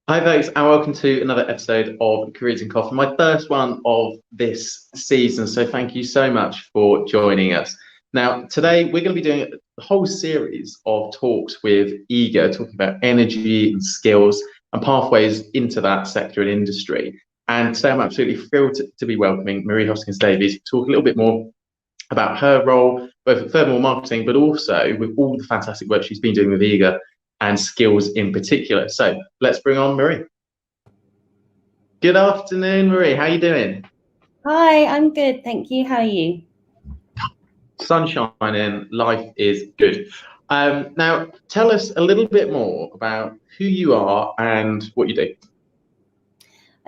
Hi folks, and welcome to another episode of Careers in Coffee, my first one of this season. So thank you so much for joining us. Now, today we're going to be doing a whole series of talks with EAGER, talking about energy and skills and pathways into that sector and industry. And today I'm absolutely thrilled to be welcoming Marie Hoskins-Davies to talk a little bit more about her role, both at Furthermore Marketing, but also with all the fantastic work she's been doing with EAGER and skills in particular. So let's bring on Marie. Good afternoon, Marie. How are you doing? Hi, I'm good, thank you. How are you? Sun shining, life is good. Now, tell us a little bit more about who you are and what you do.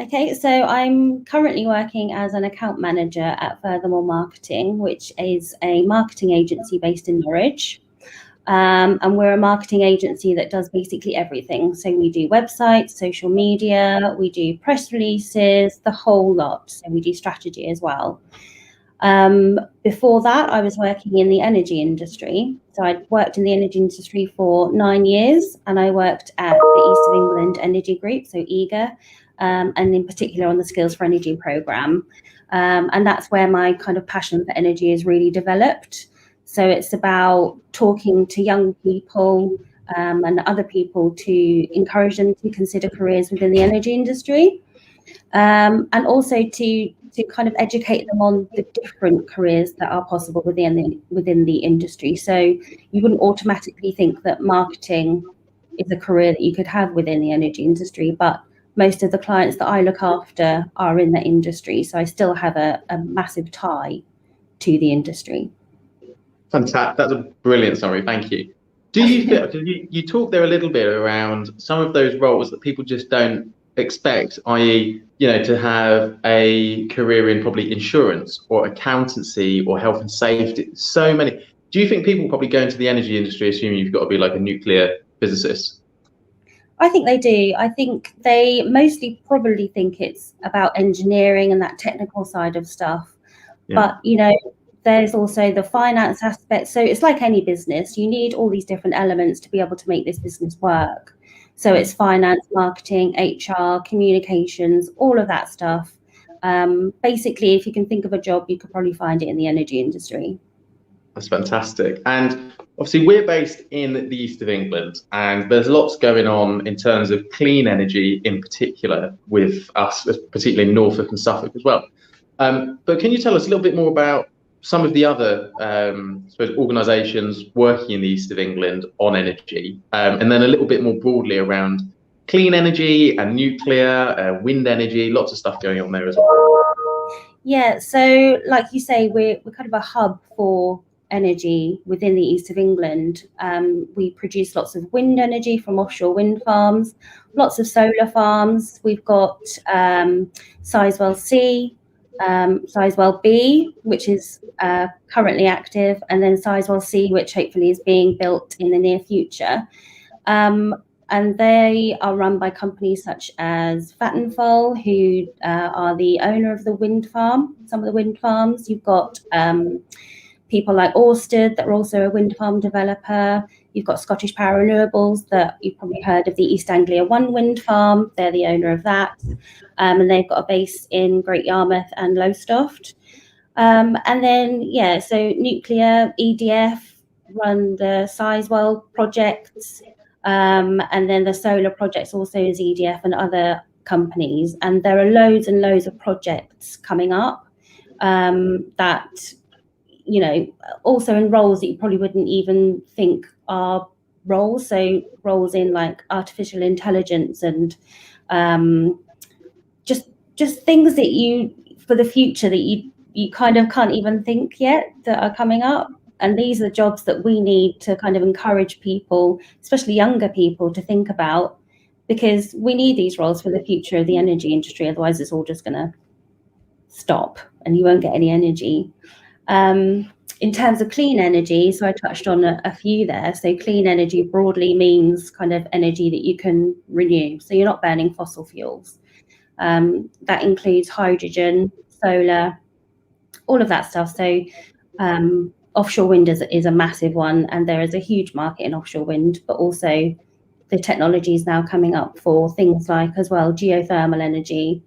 Okay, so I'm currently working as an account manager at Furthermore Marketing, which is a marketing agency based in Norwich. And we're a marketing agency that does basically everything. So we do websites, social media, we do press releases, the whole lot. So we do strategy as well. Before that, I was working in the energy industry. So I'd worked in the energy industry for 9 years, and I worked at the East of England Energy Group, so EAGER, and in particular on the Skills for Energy programme. And that's where my kind of passion for energy is really developed. So it's about talking to young people and other people to encourage them to consider careers within the energy industry, and also to kind of educate them on the different careers that are possible within the industry. So you wouldn't automatically think that marketing is a career that you could have within the energy industry, but most of the clients that I look after are in that industry. So I still have a massive tie to the industry. Fantastic. That's a brilliant summary. Thank you. Do you feel, because you talked there a little bit around some of those roles that people just don't expect, i.e., to have a career in probably insurance or accountancy or health and safety. So many. Do you think people probably go into the energy industry assuming you've got to be like a nuclear physicist? I think they do. I think they mostly probably think it's about engineering and that technical side of stuff. Yeah. But, there's also the finance aspect. So it's like any business. You need all these different elements to be able to make this business work. So it's finance, marketing, HR, communications, all of that stuff. Basically, if you can think of a job, you could probably find it in the energy industry. That's fantastic. And obviously, we're based in the east of England, and there's lots going on in terms of clean energy in particular with us, particularly in Norfolk and Suffolk as well. But can you tell us a little bit more about some of the other, I suppose, organisations working in the east of England on energy, and then a little bit more broadly around clean energy and nuclear, wind energy, lots of stuff going on there as well. Yeah, so like you say, we're kind of a hub for energy within the east of England. We produce lots of wind energy from offshore wind farms, lots of solar farms. We've got Sizewell C, Sizewell B, which is currently active, and then Sizewell C, which hopefully is being built in the near future. And they are run by companies such as Vattenfall, who are the owner of the wind farm, some of the wind farms. You've got people like Ørsted that are also a wind farm developer. You've got Scottish Power Renewables that you've probably heard of, the East Anglia 1 wind farm. They're the owner of that. And they've got a base in Great Yarmouth and Lowestoft. And then, so nuclear, EDF run the Sizewell projects. And then the solar projects also is EDF and other companies. And there are loads and loads of projects coming up that, also in roles that you probably wouldn't even think are roles. So roles in like artificial intelligence and just things that you, for the future, that you kind of can't even think yet that are coming up. And these are jobs that we need to kind of encourage people, especially younger people, to think about, because we need these roles for the future of the energy industry. Otherwise, it's all just going to stop and you won't get any energy. In terms of clean energy, so I touched on a few there. So clean energy broadly means kind of energy that you can renew. So you're not burning fossil fuels. That includes hydrogen, solar, all of that stuff. So offshore wind is a massive one, and there is a huge market in offshore wind, but also the technologies now coming up for things like as well geothermal energy,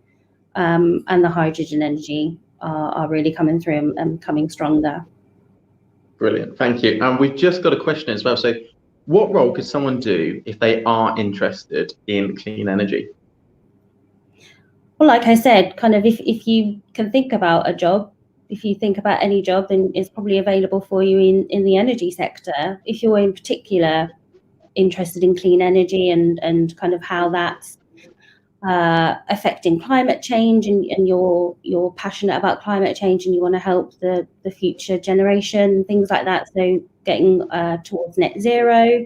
and the hydrogen energy are really coming through and coming stronger. Brilliant, thank you. And we've just got a question as well. So what role could someone do if they are interested in clean energy? Well, like I said, kind of if you can think about a job, if you think about any job, then it's probably available for you in the energy sector. If you're in particular interested in clean energy and kind of how that's affecting climate change, and you're passionate about climate change and you want to help the future generation, things like that, so getting towards net zero,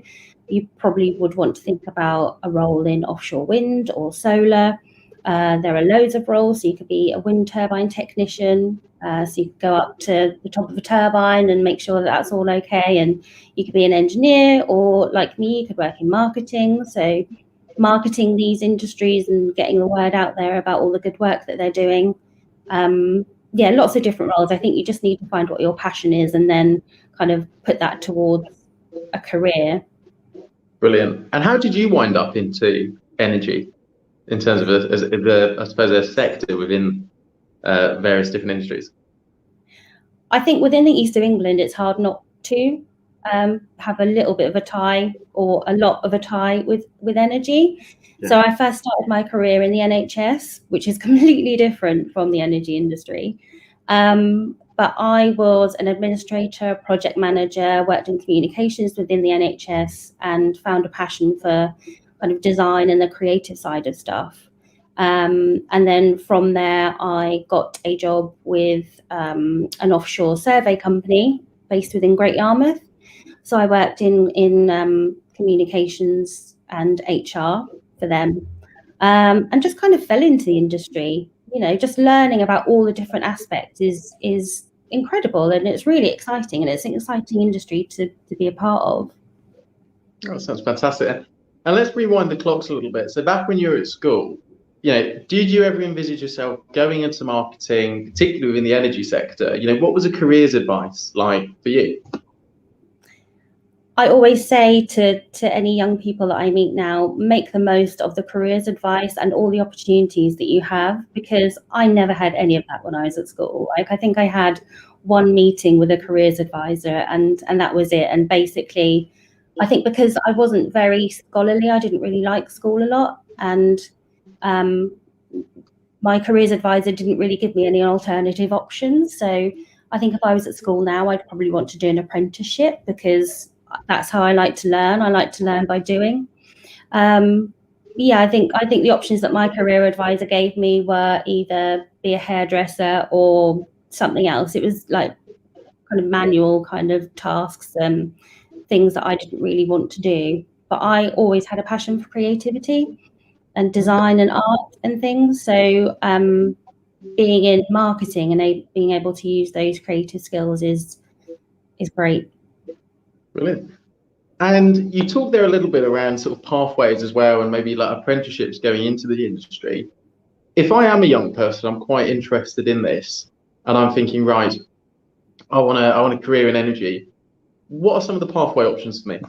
you probably would want to think about a role in offshore wind or solar. There are loads of roles. So you could be a wind turbine technician, so you could go up to the top of a turbine and make sure that that's all okay, and you could be an engineer, or like me, you could work in marketing, so marketing these industries and getting the word out there about all the good work that they're doing. Yeah, lots of different roles. I think you just need to find what your passion is and then kind of put that towards a career. Brilliant. And how did you wind up into energy in terms of I suppose a sector within various different industries? I think within the east of England, it's hard not to have a little bit of a tie, or a lot of a tie with energy. Yeah. So I first started my career in the NHS, which is completely different from the energy industry. But I was an administrator, project manager, worked in communications within the NHS, and found a passion for kind of design and the creative side of stuff. And then from there, I got a job with an offshore survey company based within Great Yarmouth. So I worked in communications and HR for them, and just kind of fell into the industry. You know, just learning about all the different aspects is incredible, and it's really exciting, and it's an exciting industry to be a part of. Oh, that sounds fantastic. And let's rewind the clocks a little bit. So back when you were at school, you know, did you ever envisage yourself going into marketing, particularly within the energy sector? You know, what was a careers advice like for you? I always say to any young people that I meet now, make the most of the careers advice and all the opportunities that you have, because I never had any of that when I was at school. Like, I think I had one meeting with a careers advisor, and that was it. And basically, I think because I wasn't very scholarly, I didn't really like school a lot, and my careers advisor didn't really give me any alternative options. So I think if I was at school now, I'd probably want to do an apprenticeship, because that's how I like to learn. I like to learn by doing. Yeah, I think the options that my career advisor gave me were either be a hairdresser or something else. It was like kind of manual kind of tasks and things that I didn't really want to do. But I always had a passion for creativity and design and art and things. So being in marketing and being able to use those creative skills is great. Brilliant. And you talked there a little bit around sort of pathways as well, and maybe like apprenticeships going into the industry. If I am a young person, I'm quite interested in this, and I'm thinking, right, I want a career in energy. What are some of the pathway options for me?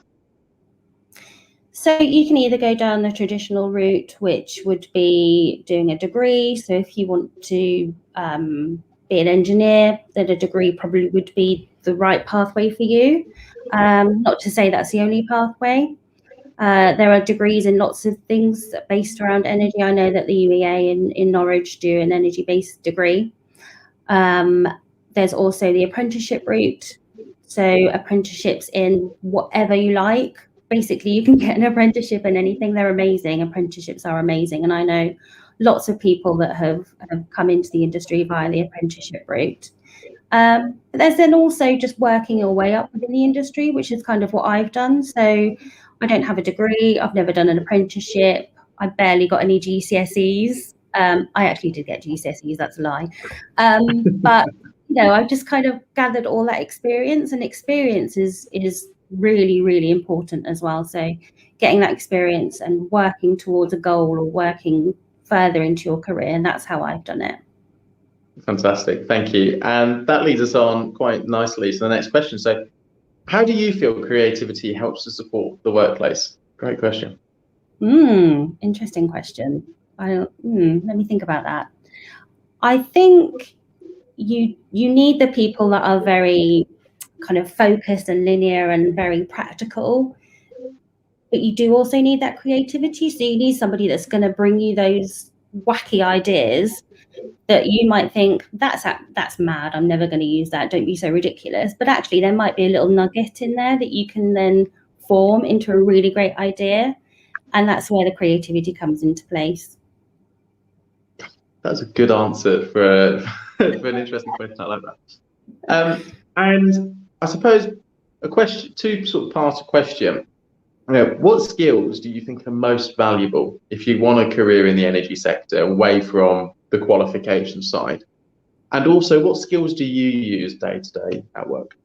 So you can either go down the traditional route, which would be doing a degree. So if you want to be an engineer, then a degree probably would be the right pathway for you. Not to say that's the only pathway. There are degrees in lots of things based around energy. I know that the UEA in Norwich do an energy-based degree. There's also the apprenticeship route. So apprenticeships in whatever you like. Basically, you can get an apprenticeship in anything. They're amazing. Apprenticeships are amazing. And I know lots of people that have come into the industry via the apprenticeship route. But there's then also just working your way up within the industry, which is kind of what I've done. So I don't have a degree. I've never done an apprenticeship. I barely got any GCSEs. I actually did get GCSEs. That's a lie. But you know, I've just kind of gathered all that experience, and experience is really, really important as well. So getting that experience and working towards a goal or working further into your career, and that's how I've done it. Fantastic, thank you. And that leads us on quite nicely to the next question. So how do you feel creativity helps to support the workplace? Great question. Interesting question. Let me think about that. I think you need the people that are very kind of focused and linear and very practical, but you do also need that creativity. So you need somebody that's going to bring you those wacky ideas that you might think, that's mad, I'm never going to use that, don't be so ridiculous. But actually there might be a little nugget in there that you can then form into a really great idea. And that's where the creativity comes into place. That's a good answer for, for an interesting question. I like that. And I suppose a question, two sort of parts of question. What skills do you think are most valuable if you want a career in the energy sector away from the qualification side? And also, what skills do you use day to day at work?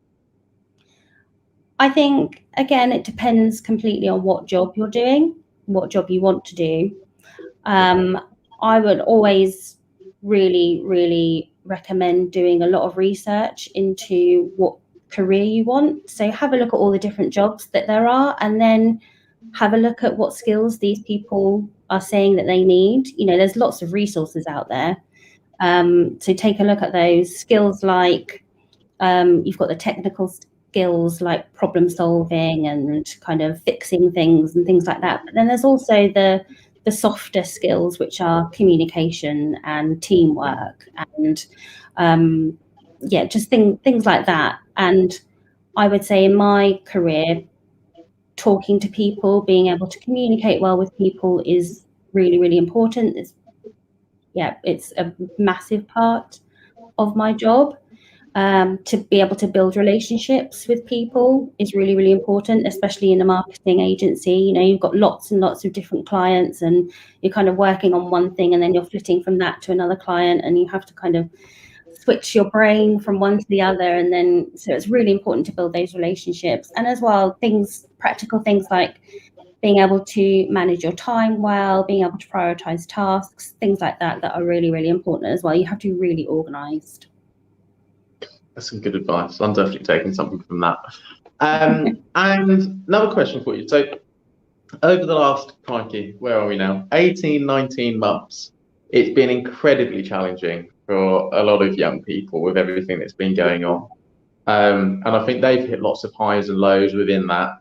I think, again, it depends completely on what job you're doing, what job you want to do. I would always really recommend doing a lot of research into what career you want. So have a look at all the different jobs that there are, and then have a look at what skills these people are saying that they need. There's lots of resources out there. So take a look at those skills, like you've got the technical skills like problem solving and kind of fixing things and things like that. But then there's also the softer skills, which are communication and teamwork and just things like that. And I would say in my career, talking to people, being able to communicate well with people is really important. It's a massive part of my job. To be able to build relationships with people is really important, especially in a marketing agency. You've got lots and lots of different clients, and you're kind of working on one thing and then you're flitting from that to another client, and you have to kind of switch your brain from one to the other. And then, so it's really important to build those relationships. And as well, practical things like being able to manage your time well, being able to prioritize tasks, things like that are really important as well. You have to be really organized. That's some good advice. I'm definitely taking something from that. And another question for you. So over the last, crikey, where are we now? 18, 19 months. It's been incredibly challenging for a lot of young people with everything that's been going on. And I think they've hit lots of highs and lows within that.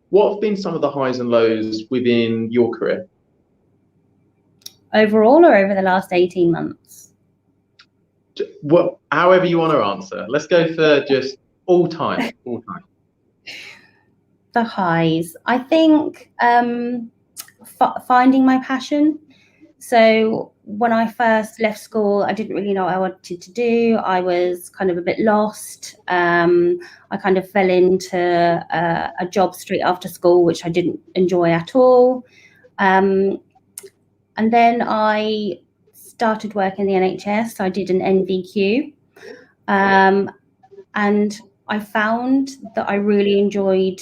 What have been some of the highs and lows within your career? Overall, or over the last 18 months? Well, however you want to answer. Let's go for just all time. The highs. I think finding my passion. So when I first left school, I didn't really know what I wanted to do. I was kind of a bit lost. I kind of fell into a job straight after school, which I didn't enjoy at all. And then I started work in the NHS. I did an NVQ. And I found that I really enjoyed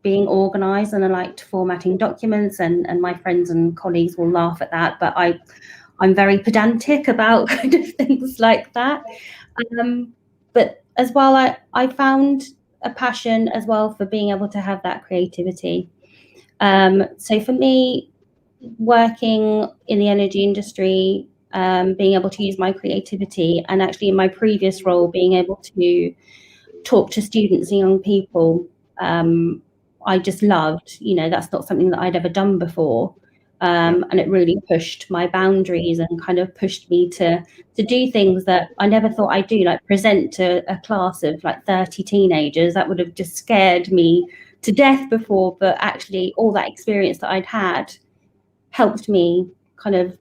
being organised, and I liked formatting documents, and my friends and colleagues will laugh at that, but I'm very pedantic about kind of things like that. But as well, I found a passion as well for being able to have that creativity. So for me, working in the energy industry, being able to use my creativity, and actually in my previous role, being able to talk to students and young people, I just loved. That's not something that I'd ever done before, and it really pushed my boundaries and kind of pushed me to do things that I never thought I'd do, like present to a class of like 30 teenagers. That would have just scared me to death before, but actually all that experience that I'd had helped me kind of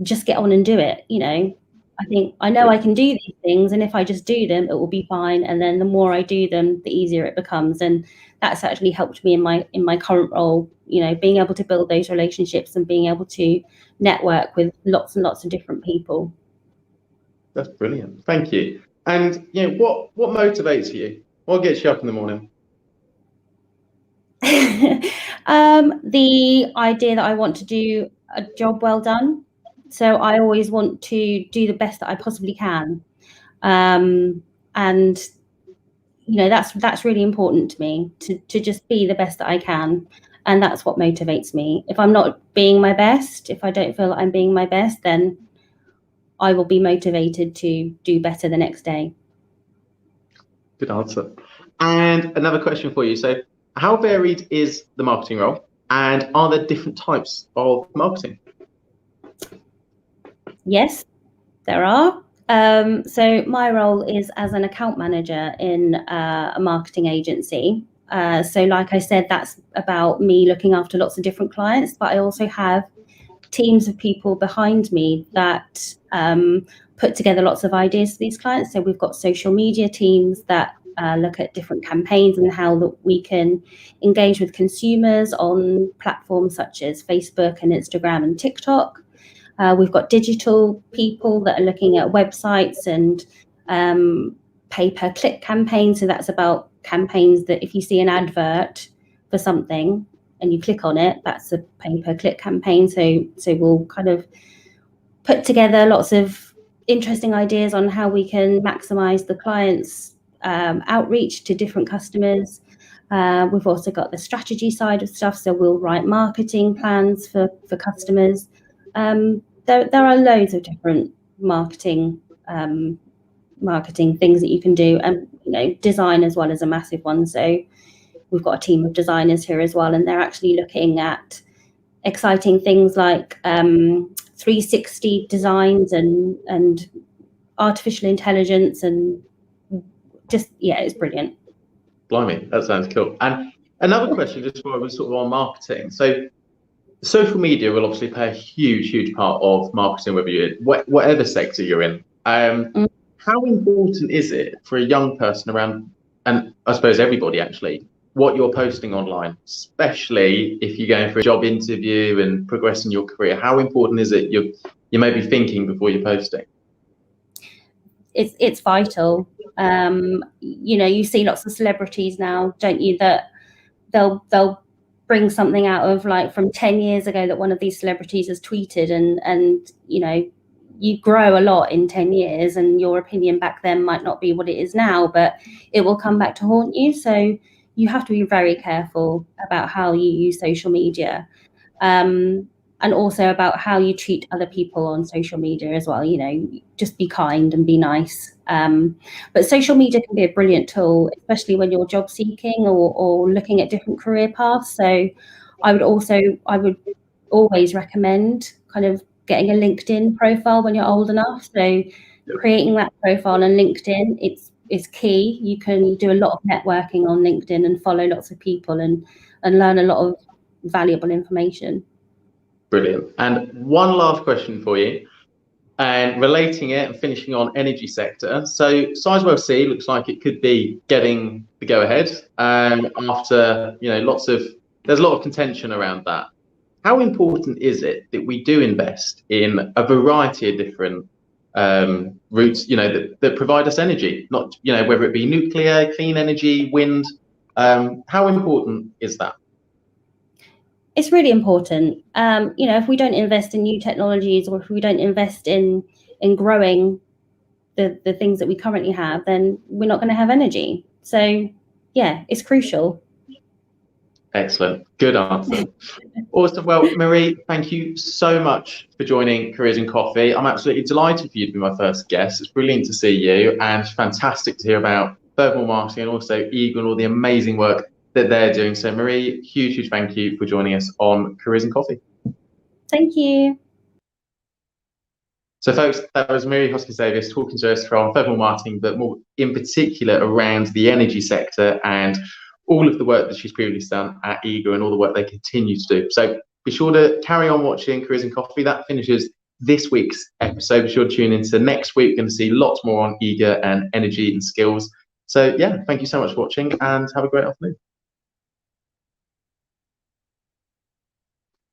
just get on and do it. I think I know I can do these things, and if I just do them, it will be fine. And then the more I do them, the easier it becomes. And that's actually helped me in my current role, being able to build those relationships and being able to network with lots and lots of different people. That's brilliant. Thank you. And what motivates you? What gets you up in the morning? The idea that I want to do a job well done. So I always want to do the best that I possibly can. And that's really important to me, to just be the best that I can. And that's what motivates me. If I'm not being my best, if I don't feel like I'm being my best, then I will be motivated to do better the next day. Good answer. And another question for you. So how varied is the marketing role? And are there different types of marketing? Yes, there are. So my role is as an account manager in a marketing agency. So like I said, that's about me looking after lots of different clients, but I also have teams of people behind me that put together lots of ideas for these clients. So we've got social media teams that look at different campaigns and how that we can engage with consumers on platforms such as Facebook and Instagram and TikTok. We've got digital people that are looking at websites and pay-per-click campaigns. So that's about campaigns that if you see an advert for something and you click on it, that's a pay-per-click campaign. So we'll kind of put together lots of interesting ideas on how we can maximize the client's outreach to different customers. We've also got the strategy side of stuff. So we'll write marketing plans for customers. There are loads of different marketing things that you can do, and design as well is a massive one. So we've got a team of designers here as well, and they're actually looking at exciting things like 360 designs and artificial intelligence, and just it's brilliant. Blimey, that sounds cool. And another question, just while we're sort of on marketing. So social media will obviously play a huge part of marketing, whether you're whatever sector you're in. How important is it for a young person around, and I suppose everybody actually, what you're posting online, especially if you're going for a job interview and progressing your career? How important is it you may be thinking before you're posting? It's vital. You see lots of celebrities now, don't you, that they'll bring something out of like from 10 years ago that one of these celebrities has tweeted, and you grow a lot in 10 years, and your opinion back then might not be what it is now, but it will come back to haunt you. So you have to be very careful about how you use social media, and also about how you treat other people on social media as well. Just be kind and be nice. But social media can be a brilliant tool, especially when you're job seeking or looking at different career paths. So I would always recommend kind of getting a LinkedIn profile when you're old enough. So creating that profile on LinkedIn, it's key. You can do a lot of networking on LinkedIn and follow lots of people and learn a lot of valuable information. Brilliant. And one last question for you, and relating it and finishing on energy sector. So Sizewell C looks like it could be getting the go ahead after there's a lot of contention around that. How important is it that we do invest in a variety of different routes, that provide us energy, not whether it be nuclear, clean energy, wind? How important is that? It's really important. If we don't invest in new technologies, or if we don't invest in growing the things that we currently have, then we're not going to have energy. So yeah, it's crucial. Excellent. Good answer. Awesome. Well, Marie, thank you so much for joining Careers in Coffee. I'm absolutely delighted for you to be my first guest. It's brilliant to see you, and fantastic to hear about Furthermore Marketing and also Eagle and all the amazing work that they're doing. So Marie, huge thank you for joining us on Careers in Coffee. Thank you. So folks, that was Marie Hoskins-Davies talking to us from Furthermore Marketing, but more in particular around the energy sector and all of the work that she's previously done at Eagle and all the work they continue to do. So be sure to carry on watching Careers in Coffee. That finishes this week's episode. Be sure to tune into next week. We're going to see lots more on Eagle and energy and skills. So yeah, thank you so much for watching, and have a great afternoon.